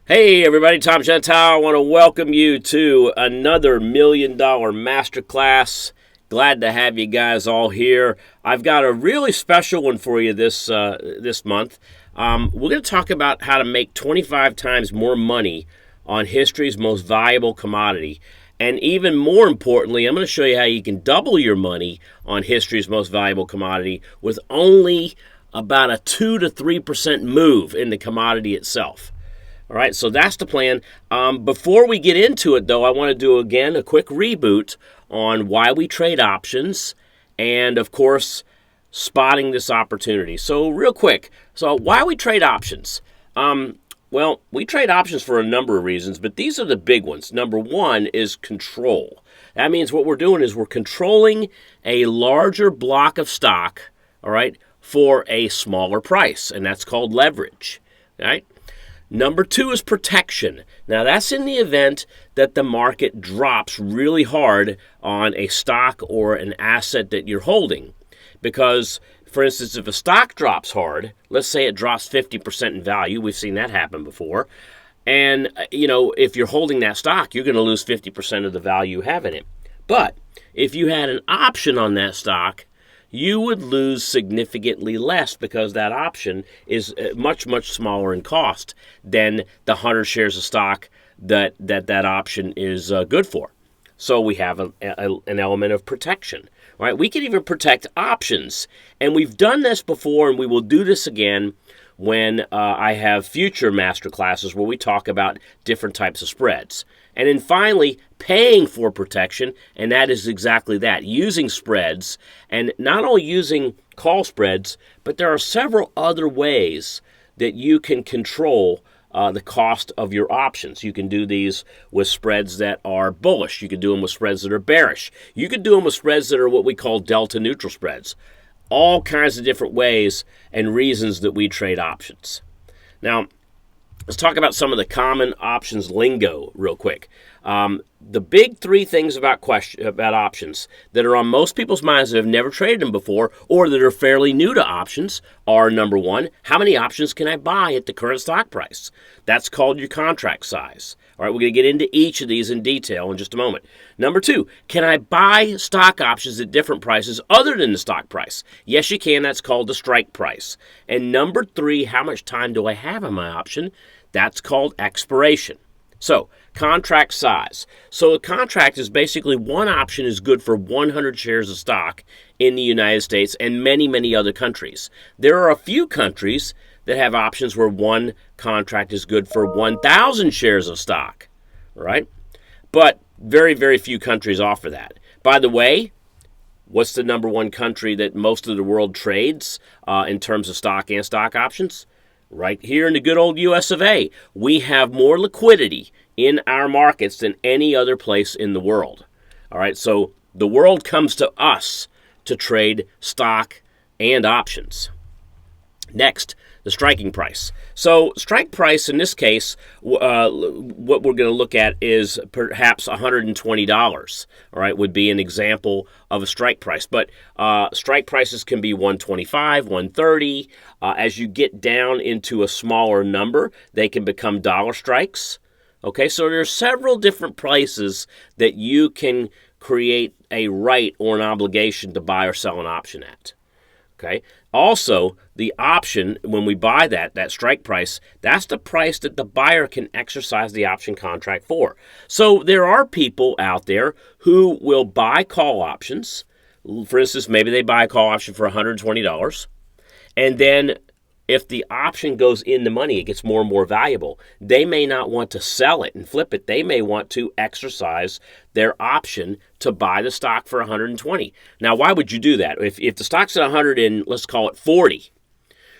Hey everybody, Tom Gentile. I want to welcome you to another $1 Million Masterclass. Glad to have you guys all here. I've got a really special one for you this month. We're going to talk about how to make 25 times more money on history's most valuable commodity. And even more importantly, I'm going to show you how you can double your money on history's most valuable commodity with only about a 2 to 3% move in the commodity itself. All right, so that's the plan. Before we get into it, though, I want to do, again, a quick reboot on why we trade options and, of course, spotting this opportunity. So real quick, so why we trade options? Well, we trade options for a number of reasons, but these are the big ones. Number one is control. That means what we're doing is we're controlling a larger block of stock, all right, for a smaller price, and that's called leverage, all right? Number two is protection. Now, that's in the event that the market drops really hard on a stock or an asset that you're holding. Because, for instance, if a stock drops hard, let's say it drops 50% in value, we've seen that happen before, and, if you're holding that stock, you're going to lose 50% of the value you have in it. But if you had an option on that stock, you would lose significantly less because that option is much, much smaller in cost than the 100 shares of stock that option is good for. So we have an element of protection, right? We can even protect options, and we've done this before, and we will do this again when I have future master classes where we talk about different types of spreads. And then finally, paying for protection, and that is exactly that, using spreads, and not only using call spreads, but there are several other ways that you can control the cost of your options. You can do these with spreads that are bullish. You can do them with spreads that are bearish. You can do them with spreads that are what we call delta neutral spreads. All kinds of different ways and reasons that we trade options. Now, let's talk about some of the common options lingo real quick. The big three things about options that are on most people's minds that have never traded them before or that are fairly new to options are, number one, how many options can I buy at the current stock price? That's called your contract size. All right, we're going to get into each of these in detail in just a moment. Number two, can I buy stock options at different prices other than the stock price? Yes, you can. That's called the strike price. And number three, how much time do I have on my option? That's called expiration. So, contract size. So a contract is basically one option is good for 100 shares of stock in the United States and many, many other countries. There are a few countries that have options where one contract is good for 1,000 shares of stock, right? But very, very few countries offer that. By the way, what's the number one country that most of the world trades in terms of stock and stock options? Right here in the good old US of A. We have more liquidity in our markets than any other place in the world. All right, so the world comes to us to trade stock and options. Next, the striking price. So strike price in this case, what we're going to look at is perhaps $120. All right, would be an example of a strike price. But strike prices can be $125, $130. As you get down into a smaller number, they can become dollar strikes. Okay, so there are several different prices that you can create a right or an obligation to buy or sell an option at. Okay. Also, the option, when we buy that strike price, that's the price that the buyer can exercise the option contract for. So there are people out there who will buy call options. For instance, maybe they buy a call option for $120, and then if the option goes in the money, it gets more and more valuable. They may not want to sell it and flip it. They may want to exercise their option to buy the stock for $120. Now, why would you do that? If the stock's at 100 and let's call it 40,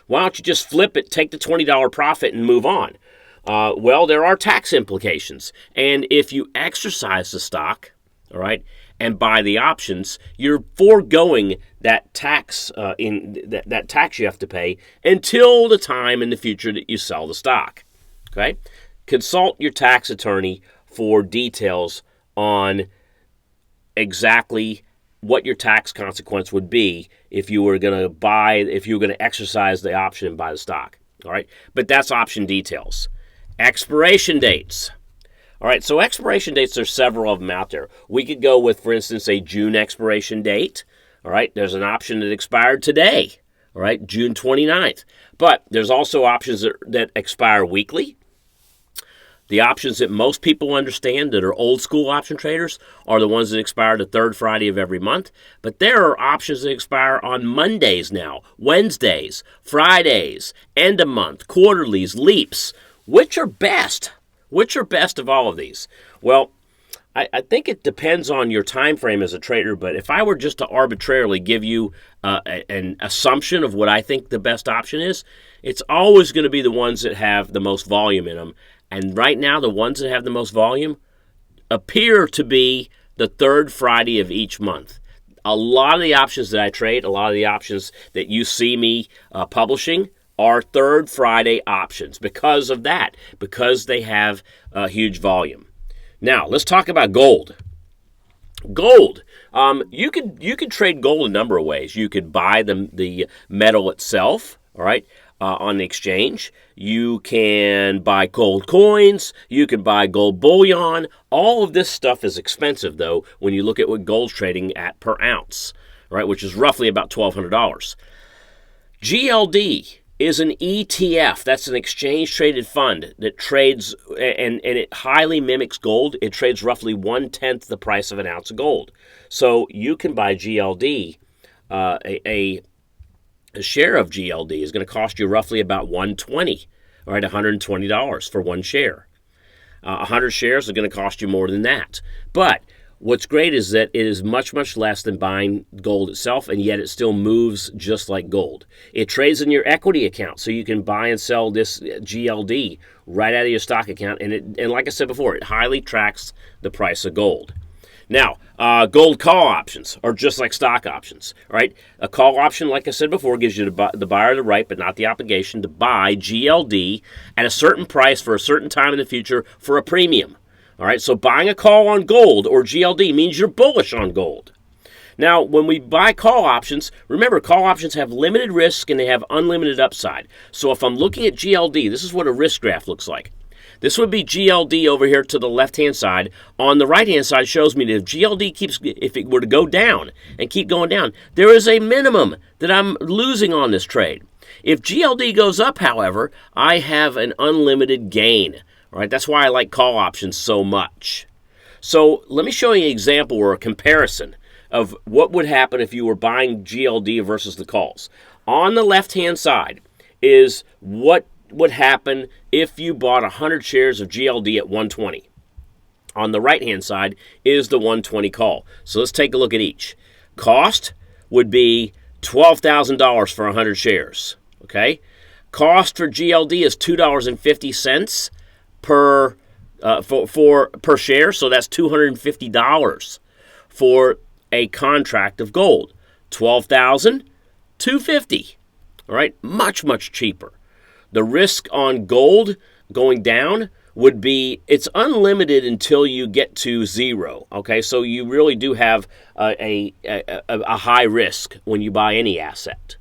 why don't you just flip it, take the $20 profit, and move on? Well, there are tax implications. And if you exercise the stock, all right, and buy the options, you're foregoing that tax that tax you have to pay until the time in the future that you sell the stock. Okay? Consult your tax attorney for details on exactly what your tax consequence would be if you were going to exercise the option and buy the stock. All right? But that's option details. Expiration dates. All right, so expiration dates, there's several of them out there. We could go with, for instance, a June expiration date. All right, there's an option that expired today. All right, June 29th. But there's also options that expire weekly. The options that most people understand that are old school option traders are the ones that expire the third Friday of every month. But there are options that expire on Mondays now, Wednesdays, Fridays, end of month, quarterlies, leaps. Which are best? Which are best of all of these? Well, I think it depends on your time frame as a trader, but if I were just to arbitrarily give you an assumption of what I think the best option is, it's always going to be the ones that have the most volume in them. And right now, the ones that have the most volume appear to be the third Friday of each month. A lot of the options that I trade, a lot of the options that you see me publishing are third Friday options because of that, because they have a huge volume. Now, let's talk about gold. Gold. You could trade gold a number of ways. You could buy the metal itself, all right, on the exchange. You can buy gold coins. You can buy gold bullion. All of this stuff is expensive, though, when you look at what gold's trading at per ounce, right, which is roughly about $1,200. GLD is an ETF. That's an exchange-traded fund that trades, and it highly mimics gold. It trades roughly 1/10 the price of an ounce of gold. So you can buy GLD. A share of GLD is going to cost you roughly about $120, all right, $120 for one share. 100 shares are going to cost you more than that. But what's great is that it is much, much less than buying gold itself, and yet it still moves just like gold. It trades in your equity account, so you can buy and sell this GLD right out of your stock account. And like I said before, it highly tracks the price of gold. Now, gold call options are just like stock options, all right? A call option, like I said before, gives you the buyer the right, but not the obligation to buy GLD at a certain price for a certain time in the future for a premium. All right, so buying a call on gold or GLD means you're bullish on gold. Now, when we buy call options, remember, call options have limited risk and they have unlimited upside. So if I'm looking at GLD, this is what a risk graph looks like. This would be GLD over here to the left-hand side. On the right-hand side shows me that if GLD if it were to go down and keep going down, there is a minimum that I'm losing on this trade. If GLD goes up, however, I have an unlimited gain. All right, that's why I like call options so much. So let me show you an example or a comparison of what would happen if you were buying GLD versus the calls. On the left-hand side is what would happen if you bought 100 shares of GLD at 120. On the right-hand side is the 120 call. So let's take a look at each. Cost would be $12,000 for 100 shares. Okay? Cost for GLD is $2.50 per share, so that's $250 for a contract of gold. $12,250. All right, much cheaper. The risk on gold going down would be it's unlimited until you get to zero. Okay, so you really do have a high risk when you buy any asset.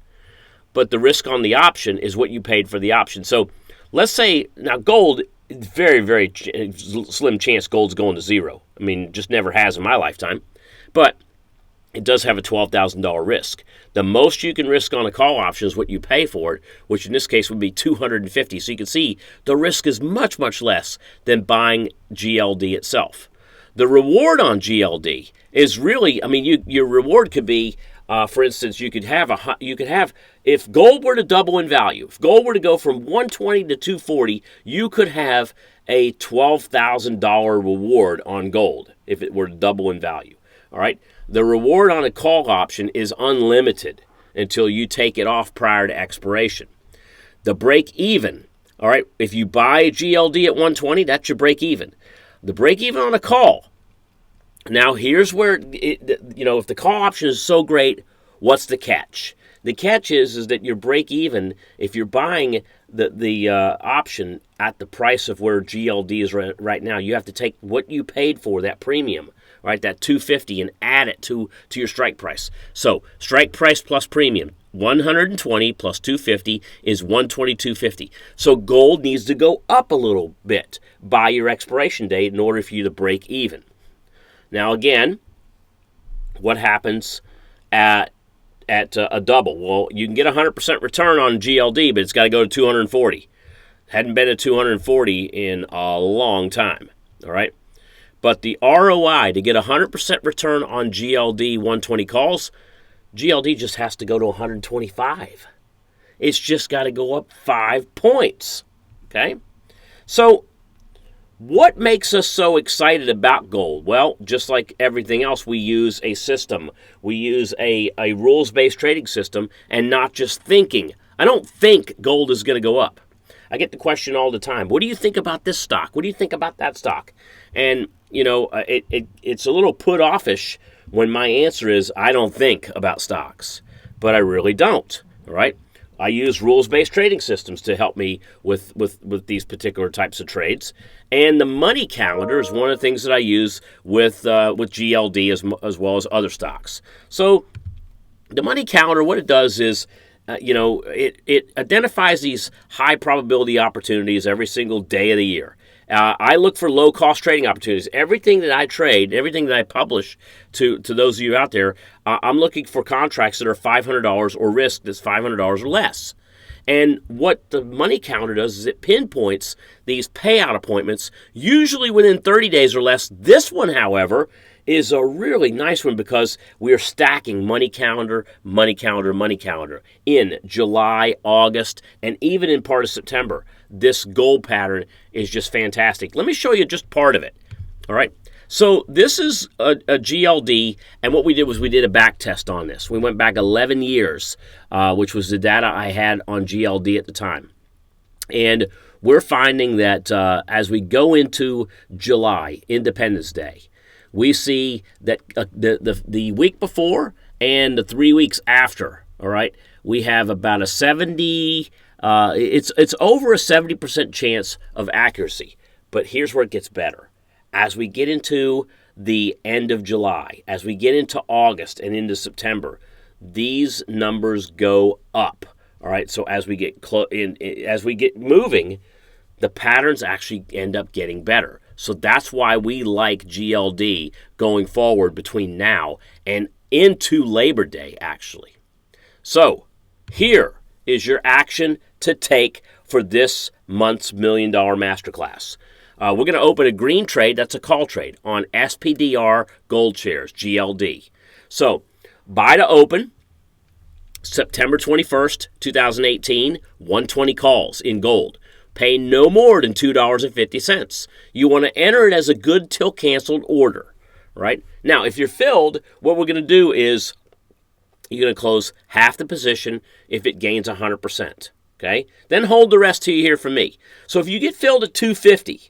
But the risk on the option is what you paid for the option. So let's say now gold. Very slim chance gold's going to zero. I mean, just never has in my lifetime. But it does have a $12,000 risk. The most you can risk on a call option is what you pay for it, which in this case would be $250. So you can see the risk is much much less than buying GLD itself. The reward on GLD is really, I mean, your reward could be, for instance, you could have if gold were to double in value, if gold were to go from 120 to 240, you could have a $12,000 reward on gold if it were to double in value. All right. The reward on a call option is unlimited until you take it off prior to expiration. The break even, all right, if you buy a GLD at 120, that's your break even. The break even on a call. Now, here's where, if the call option is so great, what's the catch? The catch is that your break even, if you're buying the option at the price of where GLD is right now, you have to take what you paid for, that premium, right, that $250, and add it to your strike price. So strike price plus premium, 120 plus 250 is 122.50. So gold needs to go up a little bit by your expiration date in order for you to break even. Now again, what happens at a double? Well, you can get 100% return on GLD, but it's got to go to 240. Hadn't been at 240 in a long time. All right. But the ROI to get 100% return on GLD 120 calls, GLD just has to go to 125. It's just got to go up 5 points. Okay? So what makes us so excited about gold? Well, just like everything else, we use a system. We use a rules-based trading system and not just thinking. I don't think gold is going to go up. I get the question all the time, what do you think about this stock? What do you think about that stock? And, you know, it's a little put-offish when my answer is I don't think about stocks. But I really don't, all right? I use rules-based trading systems to help me with these particular types of trades. And the money calendar is one of the things that I use with GLD as well as other stocks. So the money calendar, what it does is, it identifies these high probability opportunities every single day of the year. I look for low-cost trading opportunities. Everything that I trade, everything that I publish to those of you out there, I'm looking for contracts that are $500 or risk that's $500 or less. And what the money calendar does is it pinpoints these payout appointments, usually within 30 days or less. This one, however, is a really nice one because we are stacking money calendar, money calendar, money calendar in July, August, and even in part of September. This gold pattern is just fantastic. Let me show you just part of it. All right. So this is a GLD, and what we did was we did a back test on this. We went back 11 years, which was the data I had on GLD at the time. And we're finding that as we go into July, Independence Day, we see that the week before and the 3 weeks after, all right, we have about a 70, it's over a 70% chance of accuracy. But here's where it gets better. As we get into the end of July, as we get into August and into September, these numbers go up. All right, so as we get as we get moving, the patterns actually end up getting better. So that's why we like GLD going forward between now and into Labor Day, actually. So here is your action to take for this month's $1 Million Masterclass. We're going to open a green trade, that's a call trade, on SPDR Gold Shares, GLD. So, buy to open, September 21st, 2018, 120 calls in gold. Pay no more than $2.50. You want to enter it as a good till canceled order, right? Now, if you're filled, what we're going to do is you're going to close half the position if it gains 100%, okay? Then hold the rest till you hear from me. So if you get filled at 250,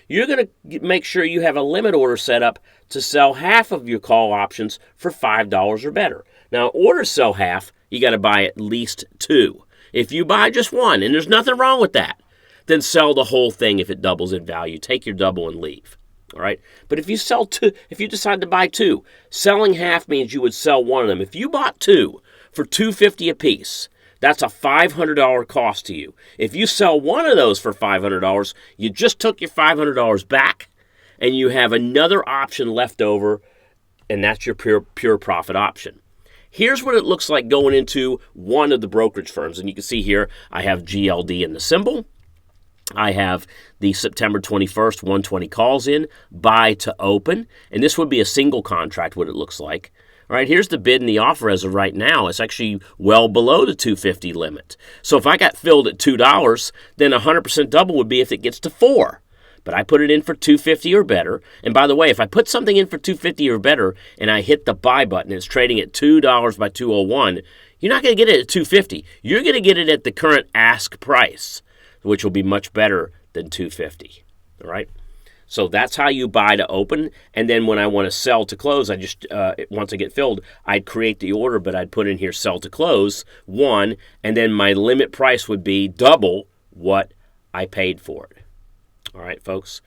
you're going to make sure you have a limit order set up to sell half of your call options for $5 or better. Now, in order to sell half, you got to buy at least 2. If you buy just 1, and there's nothing wrong with that, then sell the whole thing if it doubles in value. Take your double and leave. All right? But if you sell 2, if you decide to buy 2, selling half means you would sell one of them. If you bought 2 for $2.50 a piece, that's a $500 cost to you. If you sell one of those for $500, you just took your $500 back, and you have another option left over, and that's your pure profit option. Here's what it looks like going into one of the brokerage firms. And you can see here I have GLD in the symbol. I have the September 21st 120 calls in, buy to open. And this would be a single contract, what it looks like. All right, here's the bid and the offer as of right now. It's actually well below the $2.50 limit. So if I got filled at $2, then 100% double would be if it gets to $4. But I put it in for $2.50 or better. And by the way, if I put something in for $2.50 or better and I hit the buy button, it's trading at $2 by $2.01, you're not going to get it at $2.50. You're going to get it at the current ask price, which will be much better than $2.50. All right? So that's how you buy to open, and then when I want to sell to close, I just, once I get filled, I'd create the order, but I'd put in here sell to close, 1, and then my limit price would be double what I paid for it. All right, folks.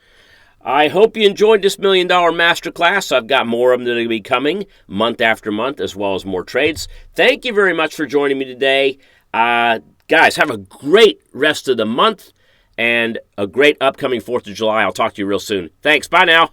I hope you enjoyed this $1 Million Masterclass. I've got more of them that will be coming month after month, as well as more trades. Thank you very much for joining me today. Guys, have a great rest of the month and a great upcoming 4th of July. I'll talk to you real soon. Thanks. Bye now.